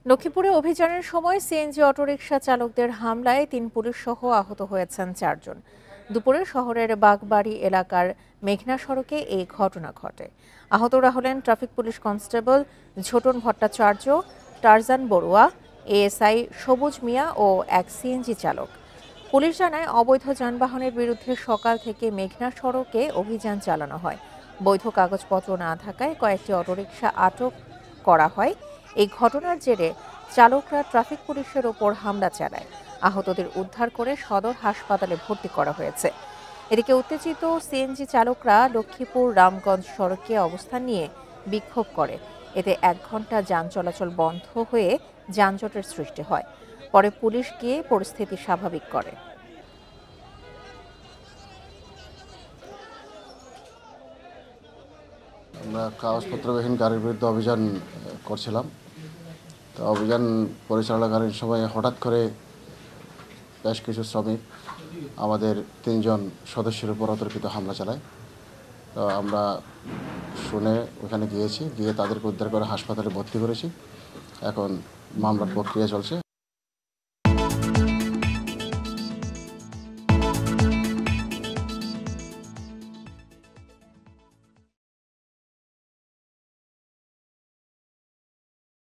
লক্ষ্মীপুরে অভিযানের সময় সিএনজি অটোরিকশা চালকদের হামলায় ৩ পুলিশ সহ আহত হয়েছেন ৪ জন। দুপুরে শহরের বাগবাড়ি এলাকার মেঘনা সড়কে এই ঘটনা ঘটে। আহতরা হলেন traffic police constable Jhoton Bhattacharya, Tarzan Barua, ASI সবুজ মিয়া ও এক সিএনজি চালক। পুলিশ জানায়, অবৈধ যানবাহনের বিরুদ্ধে সকাল থেকে মেঘনা সড়কে অভিযান চালানো হয়। বৈধ কাগজপত্র না থাকায় কয়েকটি অটোরিকশা আটক করা হয়। এই ঘটনার জেরে চালকরা ট্রাফিক পুলিশের ওপর হামলা চালায়। আহতদের উদ্ধার করে সদর হাসপাতালে ভর্তি করা হয়েছে। এদিকে উত্তেজিত সিএনজি চালকরা লক্ষ্মীপুর রামগঞ্জ সড়কে অবস্থান নিয়ে বিক্ষোভ করে। এতে ১ ঘন্টা যান চলাচল বন্ধ হয়ে যানজটের সৃষ্টি হয়। পরে পুলিশ গিয়ে পরিস্থিতি স্বাভাবিক করে। আমরা কাগজপত্রবিহীন গাড়ির বিরুদ্ধে অভিযান করছিলাম। তো অভিযান পরিচালনাকালীন সময়ে হঠাৎ করে বেশ কিছু শ্রমিক আমাদের ৩ জন সদস্যের উপর অতর্কিত হামলা চালায়। তো আমরা শুনে ওখানে গিয়ে তাদেরকে উদ্ধার করে হাসপাতালে ভর্তি করেছি। এখন মামলার প্রক্রিয়া চলছে।